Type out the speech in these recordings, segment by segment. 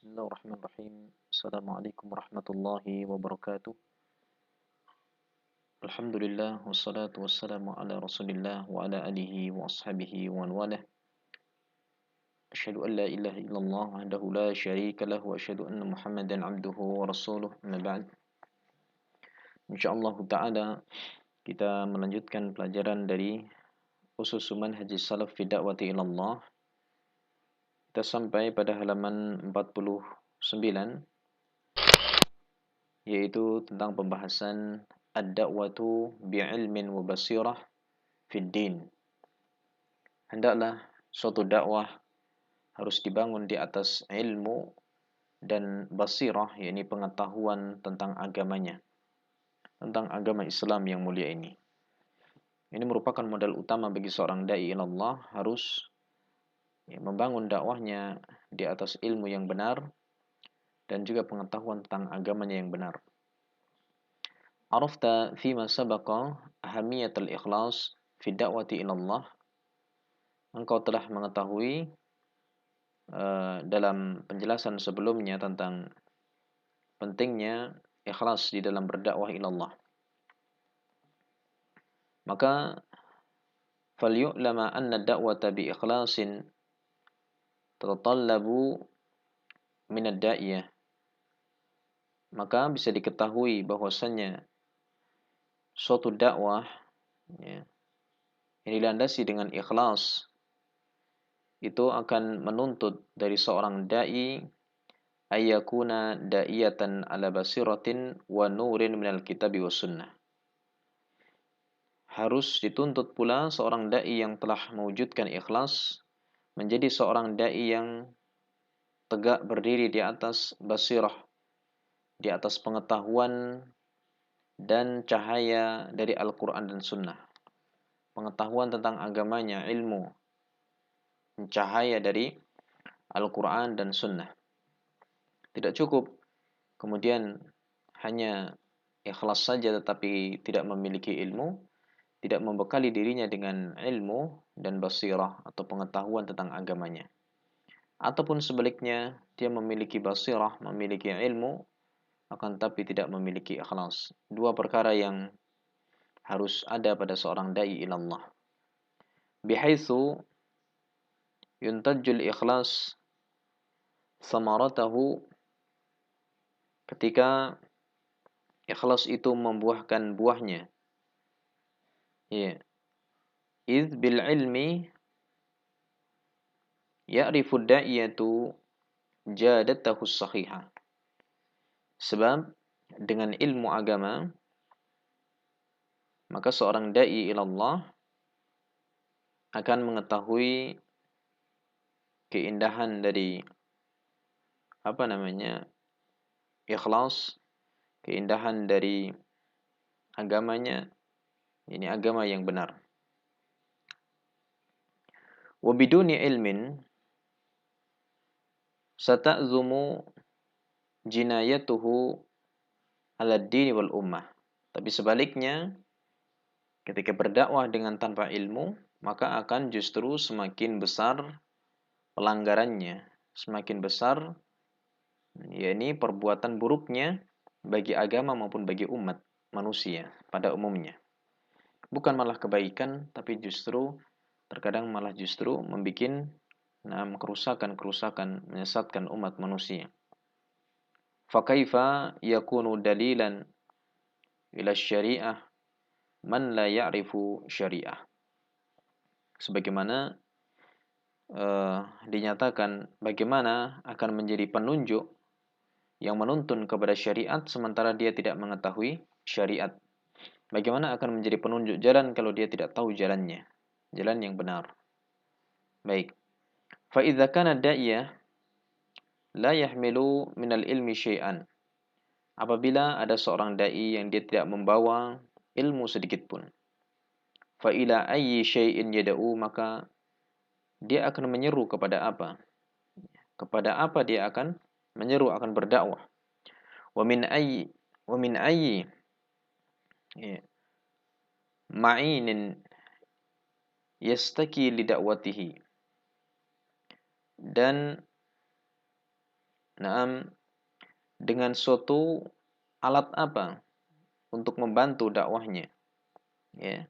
Bismillahirrahmanirrahim. Assalamualaikum warahmatullahi wabarakatuh. Alhamdulillah wassalatu wassalamu ala Rasulillah wa ala alihi wa ashabihi wa man walah. Asyhadu an la ilaha illallah wahdahu la syarika lahu wa asyhadu anna Muhammadan abduhu wa rasuluh. Amma ba'd. Insyaallah taala kita melanjutkan pelajaran dari usus manhajis salaf fi da'wati ila Allah. Kita sampai pada halaman 49, yaitu tentang pembahasan ad-da'watu bi'ilmin wa basirah fid din. Hendaklah suatu dakwah harus dibangun di atas ilmu dan basirah, yakni pengetahuan tentang agamanya, tentang agama Islam yang mulia ini. Ini merupakan modal utama bagi seorang dai ilallah, harus membangun dakwahnya di atas ilmu yang benar dan juga pengetahuan tentang agamanya yang benar. Arafta fima sabaqa ahamiyatul ikhlas fi da'wati ilallah. Engkau telah mengetahui dalam penjelasan sebelumnya tentang pentingnya ikhlas di dalam berdakwah ilallah. Maka falyu'lama anna ad-da'wata bi ikhlasin tatatallabu min ad-da'iyah. Maka bisa diketahui bahwasannya suatu dakwah yang dilandasi dengan ikhlas itu akan menuntut dari seorang dai ayyakuna da'iyatan ala basiratin wa nurin minal kitabi was sunnah. Harus dituntut pula seorang dai yang telah mewujudkan ikhlas menjadi seorang dai yang tegak berdiri di atas basirah, di atas pengetahuan dan cahaya dari Al-Quran dan Sunnah. Pengetahuan tentang agamanya, ilmu, cahaya dari Al-Quran dan Sunnah. Tidak cukup kemudian hanya ikhlas saja tetapi tidak memiliki ilmu, tidak membekali dirinya dengan ilmu dan basirah atau pengetahuan tentang agamanya. Ataupun sebaliknya, dia memiliki basirah, memiliki ilmu, akan tapi tidak memiliki ikhlas. Dua perkara yang harus ada pada seorang dai ilallah. Bihaitsu yuntajul ikhlas samaratahu, ketika ikhlas itu membuahkan buahnya. Ya. Idz bil ilmi ya'rifu da'iyatu jadatahu sahihah. Sebab dengan ilmu agama maka seorang dai ilallah akan mengetahui keindahan dari ikhlas, keindahan dari agamanya, ini agama yang benar. Wa biduni ilmin sata'zumu jinayatuhu ala dini wal ummah. Tapi sebaliknya, ketika berdakwah dengan tanpa ilmu, maka akan justru semakin besar pelanggarannya, semakin besar yakni perbuatan buruknya bagi agama maupun bagi umat manusia pada umumnya. Bukan malah kebaikan, tapi justru terkadang malah justru membuat kerusakan-kerusakan, menyesatkan umat manusia. Fakaifa yakunu dalilan ila syariah man la ya'rifu syariah. Sebagaimana dinyatakan, bagaimana akan menjadi penunjuk yang menuntun kepada syariat sementara dia tidak mengetahui syariat. Bagaimana akan menjadi penunjuk jalan kalau dia tidak tahu jalannya, jalan yang benar. Baik. Fa idza kana da'iyah la yahmilu minal ilmi syai'an. Apabila ada seorang dai yang dia tidak membawa ilmu sedikit pun. Fa ila ayyi syai'in yad'u, maka dia akan menyeru kepada apa? Kepada apa dia akan menyeru, akan berdakwah? Wa min ayyi ma'inin yastaki li da'watihi. Dan Naam, dengan suatu alat apa untuk membantu dakwahnya, ya,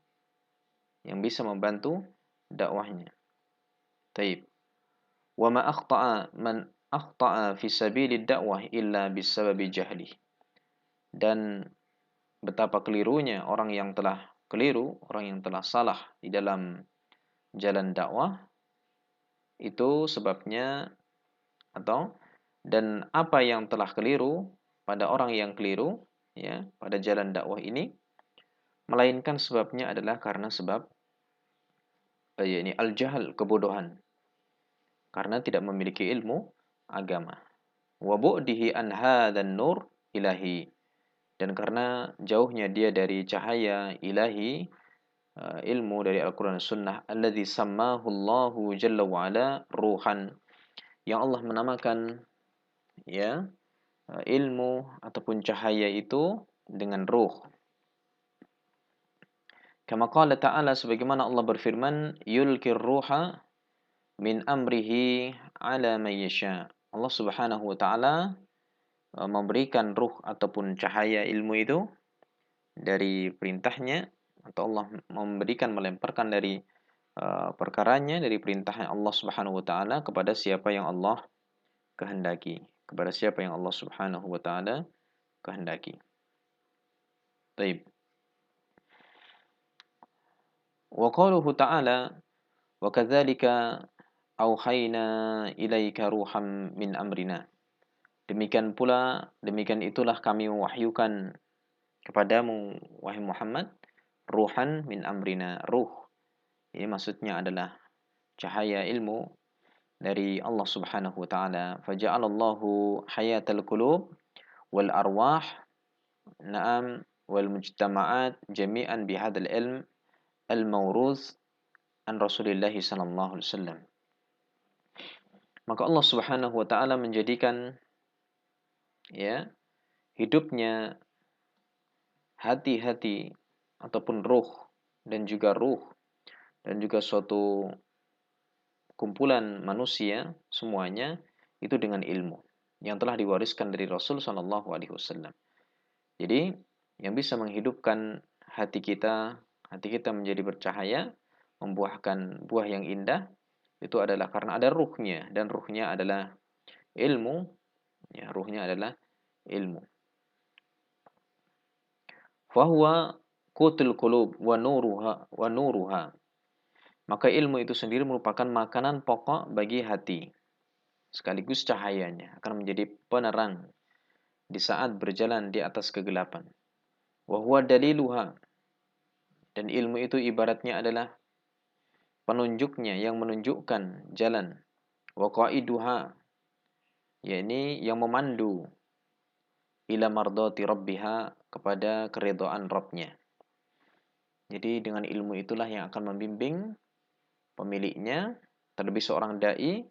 yang bisa membantu dakwahnya. Taib. Wa ma akhta'a man akhta'a fi sabilid dakwah illa bisababi jahli. Dan betapa kelirunya orang yang telah keliru, orang yang telah salah di dalam jalan dakwah, itu sebabnya atau dan apa yang telah keliru pada orang yang keliru, ya, pada jalan dakwah ini, melainkan sebabnya adalah karena sebab yakni al-jahl, kebodohan, karena tidak memiliki ilmu agama. Wa bu'dihi an hadzan nur ilahi, dan karena jauhnya dia dari cahaya ilahi, ilmu dari Al-Quran dan Sunnah, alladzi sammahu Allahu Jalla wa Ala ruhan, yang Allah menamakan, ya, ilmu ataupun cahaya itu dengan ruh. Kama qala ta'ala, sebagaimana Allah berfirman, yulkir ruha min amrihi ala man yasha. Allah Subhanahu wa taala memberikan ruh ataupun cahaya ilmu itu dari perintahnya, atau Allah memberikan, melemparkan dari perkaranya, dari perintahnya Allah Subhanahu wa taala kepada siapa yang Allah kehendaki, kepada siapa yang Allah Subhanahu wa taala kehendaki. Baik. Wa qaluhu ta'ala wa kadzalika auhayna ilaika ruham min amrina. Demikian pula, demikian itulah kami mewahyukan kepadamu wahai Muhammad, ruhan min amrina, ruh. Ini maksudnya adalah cahaya ilmu dari Allah Subhanahu wa taala. Faja'alallahu hayatal qulub wal arwah, na'am, wal mujtama'at jami'an bihadzal ilm al-mawruz an Rasulillah sallallahu alaihi wasallam. Maka Allah Subhanahu wa taala menjadikan, ya, hidupnya hati-hati ataupun ruh dan juga suatu kumpulan manusia semuanya itu dengan ilmu yang telah diwariskan dari Rasul sallallahu alaihi wasallam. Jadi, yang bisa menghidupkan hati kita menjadi bercahaya, membuahkan buah yang indah, itu adalah karena ada ruhnya, dan ruhnya adalah ilmu, ya, ruhnya adalah ilmu. Fahuwa qutul qulub wa nuruha. Maka ilmu itu sendiri merupakan makanan pokok bagi hati, sekaligus cahayanya akan menjadi penerang di saat berjalan di atas kegelapan. Wa huwa daliluha, dan ilmu itu ibaratnya adalah penunjuknya yang menunjukkan jalan. Wa qaiduha, yakni yang memandu ila mardati rabbiha, kepada keridhaan Rabbnya. Jadi dengan ilmu itulah yang akan membimbing pemiliknya, terlebih seorang dai,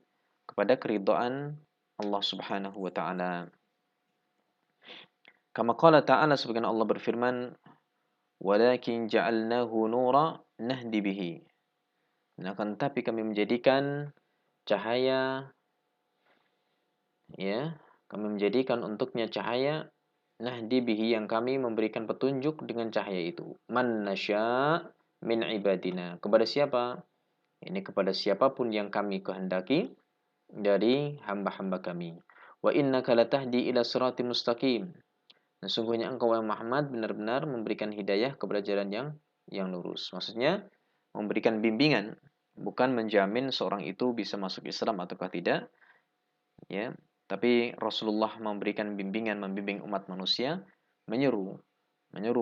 kepada keridhaan Allah Subhanahu wa taala. Kama qala ta'ala, sebagaimana Allah berfirman, walakin ja'alnahu nura nahdi bihi. Nah, akan tapi kami menjadikan cahaya, ya, kami menjadikan untuknya cahaya, nahdi bihi, yang kami memberikan petunjuk dengan cahaya itu. Man nasya min ibadina, kepada siapa? Ini kepada siapapun yang kami kehendaki dari hamba-hamba kami. Wa innaka latahdi ila siratim mustaqim. Nah, sungguhnya engkau wahai Muhammad benar-benar memberikan hidayah kepada jalan yang lurus. Maksudnya memberikan bimbingan, bukan menjamin seorang itu bisa masuk Islam ataukah tidak, ya. Tapi Rasulullah memberikan bimbingan, membimbing umat manusia, menyeru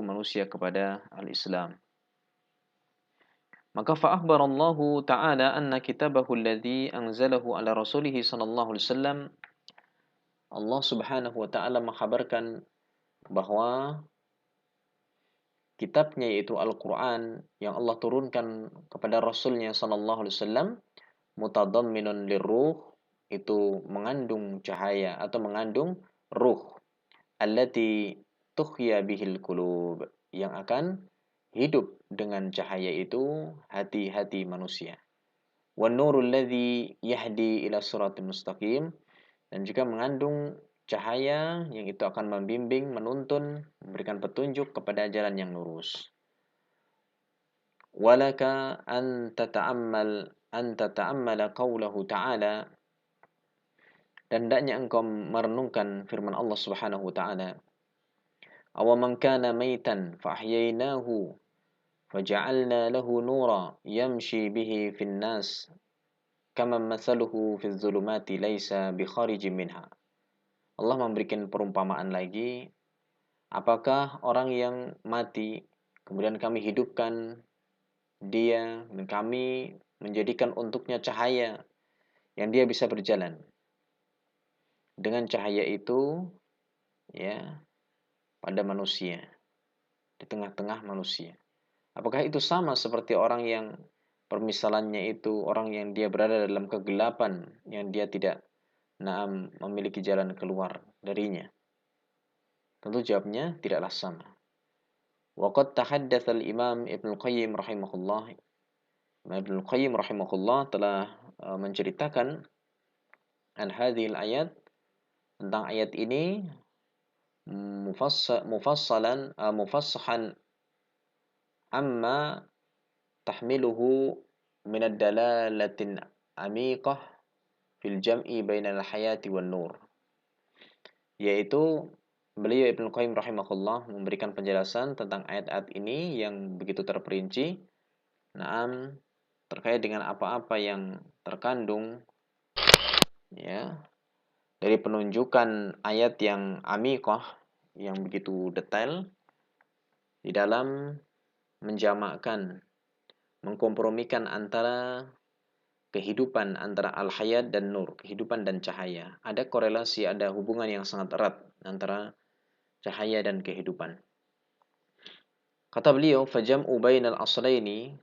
manusia kepada al-Islam. Maka fa'akhbarallahu ta'ala anna kitabahu alladhi anzalahu ala rasulihi sallallahu alaihi wasallam, Allah Subhanahu wa taala mengkhabarkan bahwa kitabnya, yaitu Al-Quran, yang Allah turunkan kepada Rasulnya sallallahu alaihi wasallam, mutadamminun lirruh, itu mengandung cahaya atau mengandung ruh, allati tuhya bihil qulub, yang akan hidup dengan cahaya itu hati-hati manusia. Wan nurul ladzi yahdi ila siratal mustaqim, dan juga mengandung cahaya yang itu akan membimbing, menuntun, memberikan petunjuk kepada jalan yang lurus. Walaka an tata'ammala qawlahu ta'ala, dan hendaknya engkau merenungkan firman Allah Subhanahu wa taala, awaman kana maitan fa ahyaynahu faja'alna lahu nura yamshi bihi fin nas kaman mathaluhu fil dhulumati laisa bi kharijin minha. Allah memberikan perumpamaan lagi, apakah orang yang mati kemudian kami hidupkan dia dan kami menjadikan untuknya cahaya yang dia bisa berjalan. Dengan cahaya itu ya pada manusia, di tengah-tengah manusia. Apakah itu sama seperti orang yang permisalannya itu orang yang dia berada dalam kegelapan yang dia tidak memiliki jalan keluar darinya? Tentu jawabnya tidaklah sama. Waqad tahaddatsa al-Imam Ibnu Qayyim rahimahullah. Ibnu Qayyim rahimahullah telah menceritakan an hadhil ayat, tentang ayat ini mufassahan amma tahmiluhu min ad-dalalatin amiqah fil jam'i bainal hayati wan nur. Yaitu beliau Ibnu Qayyim rahimahullah memberikan penjelasan tentang ayat-ayat ini yang begitu terperinci, terkait dengan apa-apa yang terkandung ya dari penunjukan ayat yang amikah, yang begitu detail di dalam menjamakkan, mengkompromikan antara kehidupan, antara al-hayat dan nur, kehidupan dan cahaya. Ada korelasi, ada hubungan yang sangat erat antara cahaya dan kehidupan. Kata beliau, fajam'u bainal aslaini,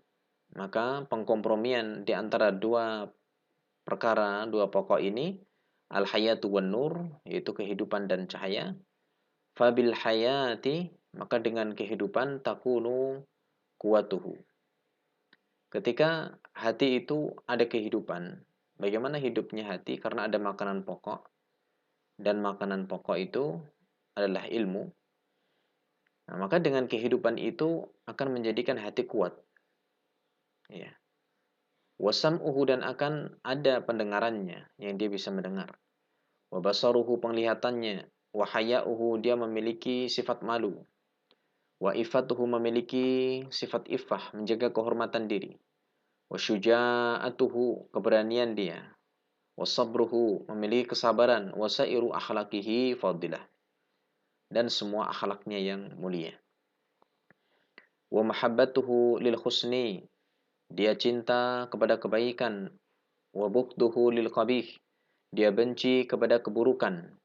maka pengkompromian di antara dua perkara, dua pokok ini, al-hayatu wan nur, yaitu kehidupan dan cahaya. Fabil hayati, maka dengan kehidupan takunu kuwatuhu. Ketika hati itu ada kehidupan, bagaimana hidupnya hati? Karena ada makanan pokok, dan makanan pokok itu adalah ilmu. Nah, maka dengan kehidupan itu akan menjadikan hati kuat. Ya. Wasam'uhu, dan akan ada pendengarannya yang dia bisa mendengar. Wabasaruhu, penglihatannya. Wahaya'uhu, dia memiliki sifat malu. Wa ifatuhu, memiliki sifat iffah, menjaga kehormatan diri. Wa syuja'atuhu, keberanian dia. Wa sabruhu, memiliki kesabaran. Wa sairu akhlaqihi fadilah, dan semua akhlaknya yang mulia. Wa mahabbatuhu lil husni, dia cinta kepada kebaikan. Wa bughduhu lil qabih, dia benci kepada keburukan.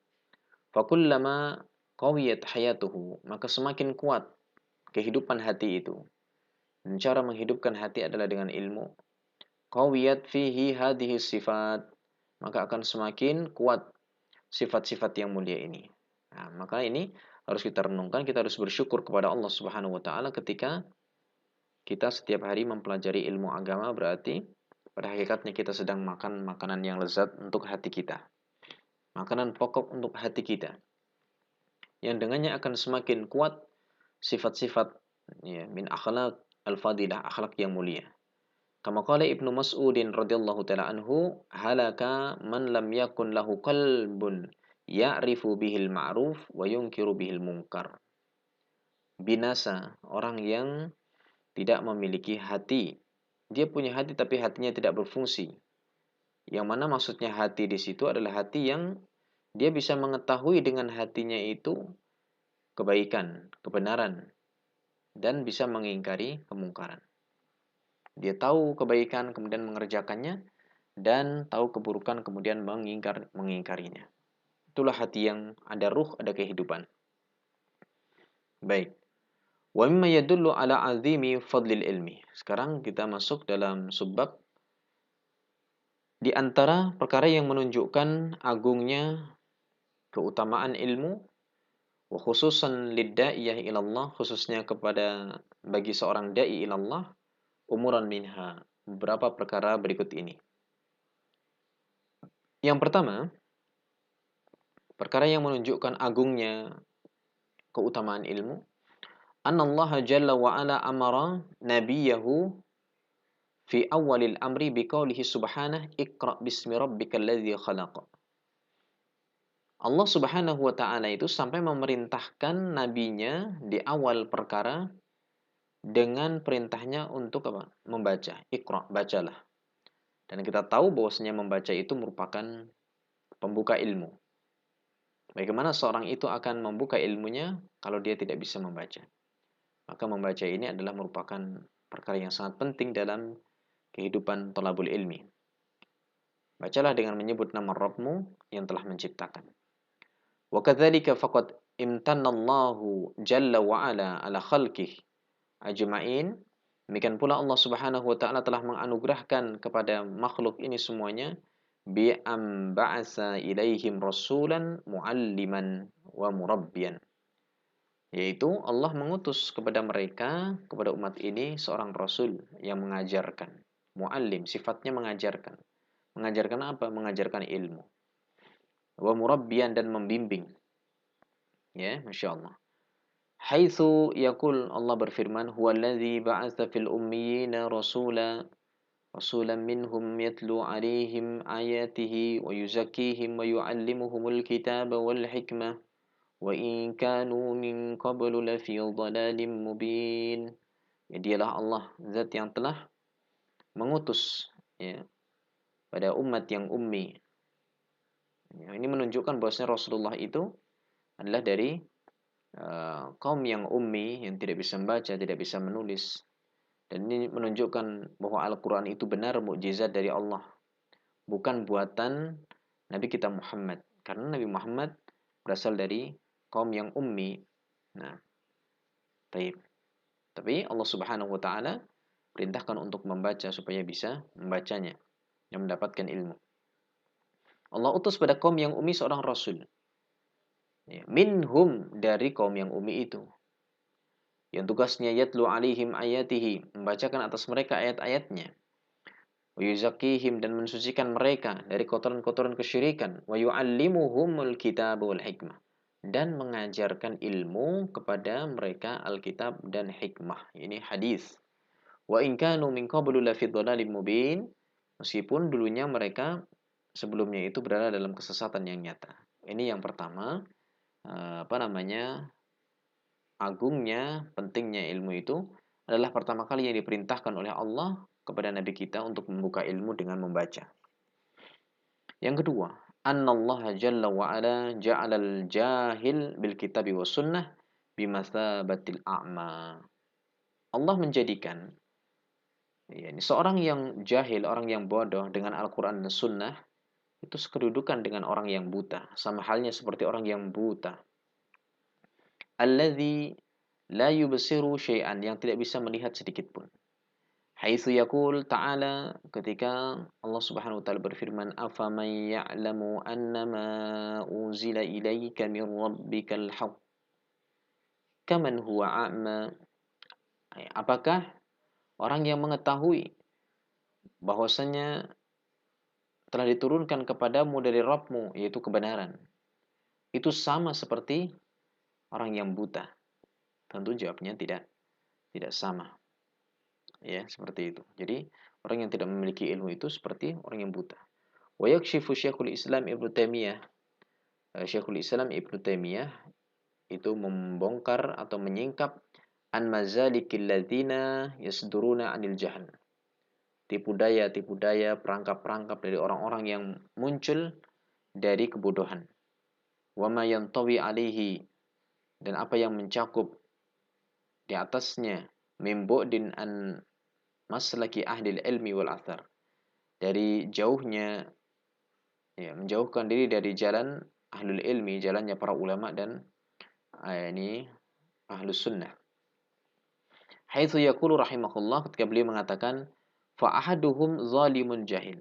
Fakullama qawiyat hayatuhu, maka semakin kuat kehidupan hati itu. Dan cara menghidupkan hati adalah dengan ilmu. Qawiyat fihi hadhihi sifat, maka akan semakin kuat sifat-sifat yang mulia ini. Nah, maka ini harus kita renungkan, kita harus bersyukur kepada Allah Subhanahu wa taala ketika kita setiap hari mempelajari ilmu agama, berarti pada hakikatnya kita sedang makan makanan yang lezat untuk hati kita. Makanan pokok untuk hati kita. Yang dengannya akan semakin kuat sifat-sifat ya, min akhlaq al-fadilah, akhlak yang mulia. Kama qala Ibnu Mas'udin radhiyallahu taala anhu, halaka man lam yakun lahu qalbun ya'rifu bihil ma'ruf wa yunkiru bihil munkar. Binasa orang yang tidak memiliki hati. Dia punya hati tapi hatinya tidak berfungsi. Yang mana maksudnya hati di situ adalah hati yang dia bisa mengetahui dengan hatinya itu kebaikan, kebenaran, dan bisa mengingkari kemungkaran. Dia tahu kebaikan kemudian mengerjakannya, dan tahu keburukan kemudian mengingkarinya. Itulah hati yang ada ruh, ada kehidupan. Baik. Wa mimma yadullu ala azimi fadlil ilmi. Sekarang kita masuk dalam subbab di antara perkara yang menunjukkan agungnya keutamaan ilmu, wa khususan lidda'iyah ilallah, khususnya kepada bagi seorang dai ilallah, umuran minha, beberapa perkara berikut ini. Yang pertama, Perkara yang menunjukkan agungnya keutamaan ilmu, annallaha jalla wa ala amara nabiyahu fi awalil amri biqaulihi subhanahu iqra bismi rabbikal ladzi khalaq. Allah Subhanahu wa taala itu sampai memerintahkan nabinya di awal perkara dengan perintahnya untuk apa? Membaca. Iqra, bacalah. Dan kita tahu bahwasanya membaca itu merupakan pembuka ilmu. Bagaimana seorang itu akan membuka ilmunya kalau dia tidak bisa membaca? Maka membaca ini adalah merupakan perkara yang sangat penting dalam kehidupan thalabul ilmi. Bacalah dengan menyebut nama Rabbmu yang telah menciptakan. Wa kadzalika faqad imtanallahu jalla wa ala ala khalqihi ajma'in. Demikian pula Allah Subhanahu wa taala telah menganugerahkan kepada makhluk ini semuanya bi am ba'asa ilaihim rasulan mualliman wa murabbiyan. Yaitu Allah mengutus kepada mereka, kepada umat ini seorang rasul yang mengajarkan. Muallim, sifatnya mengajarkan. Mengajarkan apa? Mengajarkan ilmu. Wa murabbiyan, dan membimbing. Ya, Masya Allah. Haitsu yaqul, Allah berfirman, huwallazi ba'atsa fil ummiyina rasulan minhum yatlu 'alaihim ayatihi wa yuzakkihim wa yu'allimuhumul kitaba wal hikmah wa in kanu min qablu lafi dhalalin mubin. Ya, dialah Allah, zat yang telah mengutus, ya, pada umat yang ummi. Ya, ini menunjukkan bahwasanya Rasulullah itu adalah dari kaum yang ummi, yang tidak bisa membaca, tidak bisa menulis. Dan ini menunjukkan bahwa Al-Quran itu benar mukjizat dari Allah, bukan buatan Nabi kita Muhammad. Karena Nabi Muhammad berasal dari kaum yang ummi. Nah, taib. Tapi Allah Subhanahu wa taala perintahkan untuk membaca supaya bisa membacanya dan mendapatkan ilmu. Allah utus pada kaum yang ummi seorang rasul. Ya, minhum, dari kaum yang ummi itu. Yang tugasnya yatlu alaihim ayatihi, membacakan atas mereka ayat-ayatnya. Wa yuzakkihim, dan mensucikan mereka dari kotoran-kotoran kesyirikan. Wa yu'allimuhumul kitab wal hikmah, dan mengajarkan ilmu kepada mereka Alkitab dan hikmah. Ini hadis. Wa in kanu min qablu lafi dhalalim mubin, meskipun dulunya mereka sebelumnya itu berada dalam kesesatan yang nyata. Ini yang pertama, agungnya, pentingnya ilmu itu adalah pertama kali yang diperintahkan oleh Allah kepada Nabi kita untuk membuka ilmu dengan membaca. Yang kedua, annallaha jalla wa ala ja'alal jahil bil kitabi was sunnah bimatsabatil a'ma. Allah menjadikan, ya, seorang yang jahil, orang yang bodoh dengan Al-Quran dan Sunnah itu sekedudukan dengan orang yang buta, sama halnya seperti orang yang buta. Alladzi la yubsiru syai'an, yang tidak bisa melihat sedikit pun. Haitsu yaqul ta'ala, ketika Allah Subhanahu wa taala berfirman, afaman ya'lamu annama unzila ilaika min rabbikal haqq kaman huwa a'ma. Apakah orang yang mengetahui bahwasanya telah diturunkan kepadamu dari Rabbmu, yaitu kebenaran, itu sama seperti orang yang buta? Tentu jawabnya tidak sama. Ya, seperti itu. Jadi, orang yang tidak memiliki ilmu itu seperti orang yang buta. Wa yakshifu Syekhul Islam Ibnu Taimiyah. Syekhul Islam Ibnu Taimiyah itu membongkar atau menyingkap an mazalikil ladzina yasduruna anil jahl. Tipu daya, perangkap-perangkap dari orang-orang yang muncul dari kebodohan. Wa ma yantawi alaihi, dan apa yang mencakup di atasnya, min bu'din an maslaki ahli ilmi wal athar, dari jauhnya, ya, menjauhkan diri dari jalan ahlul ilmi, jalannya para ulama dan ini ahlus sunnah. Haitsu yaqulu rahimahullah, ketika beliau mengatakan fa ahaduhum zalimun jahil.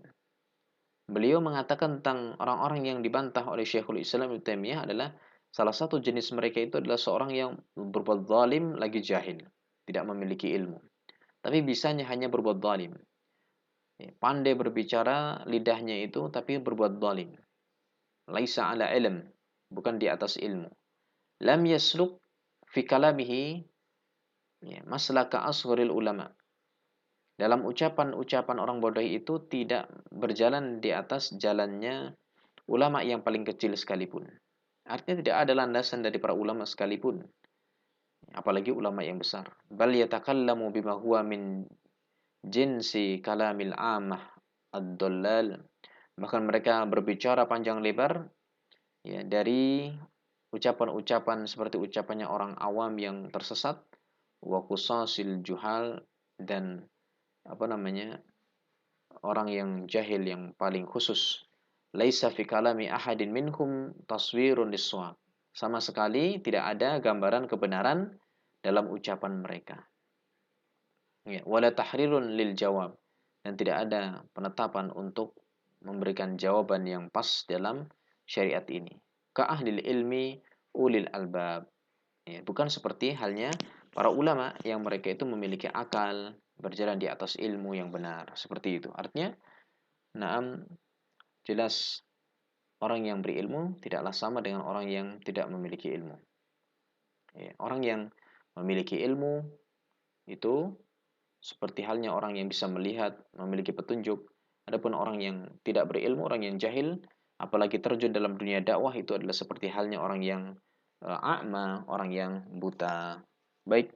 Beliau mengatakan tentang orang-orang yang dibantah oleh Syekhul Islam Ibnu Taimiyah adalah salah satu jenis mereka itu adalah seorang yang berbuat zalim lagi jahil, tidak memiliki ilmu. Tapi bisanya hanya berbuat zalim. Pandai berbicara lidahnya itu tapi berbuat zalim. Laisa ala ilm. bukan di atas ilmu. Lam yasluk fi kalamihi ya, maslaka asghuril ulama. Dalam ucapan-ucapan orang bodoh itu tidak berjalan di atas jalannya ulama yang paling kecil sekalipun. Artinya tidak ada landasan dari para ulama sekalipun, apalagi ulama yang besar. Bal yatakallamu bima huwa min jinsi kalamil amah ad-dallal. Bahkan mereka berbicara panjang lebar ya dari ucapan-ucapan seperti ucapannya orang awam yang tersesat, wa qusasil juhal, dan apa namanya, orang yang jahil yang paling khusus. Laisa fi kalami ahadin minhum taswirun liswab. Sama sekali tidak ada gambaran kebenaran dalam ucapan mereka. Ya, wala tahrirun lil jawab, dan tidak ada penetapan untuk memberikan jawaban yang pas dalam syariat ini. Ka ahlil ilmi ulil albab. Ya, bukan seperti halnya para ulama yang mereka itu memiliki akal, berjalan di atas ilmu yang benar. Seperti itu. Artinya, naam, jelas orang yang berilmu tidaklah sama dengan orang yang tidak memiliki ilmu. Ya, orang yang memiliki ilmu itu seperti halnya orang yang bisa melihat, memiliki petunjuk. Adapun orang yang tidak berilmu, orang yang jahil, apalagi terjun dalam dunia dakwah, itu adalah seperti halnya orang yang a'ma, orang yang buta. Baik,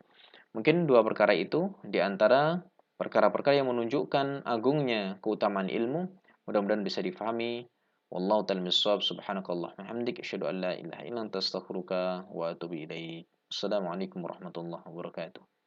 mungkin dua perkara itu di antara perkara-perkara yang menunjukkan agungnya keutamaan ilmu. Mudah-mudahan bisa difahami. Wallahu ta'ala bissawab. Subhanakallah wa hamdik asyhadu an la ilaha illa anta astaghfiruka wa atubu ilaik. Assalamualaikum warahmatullahi wabarakatuh.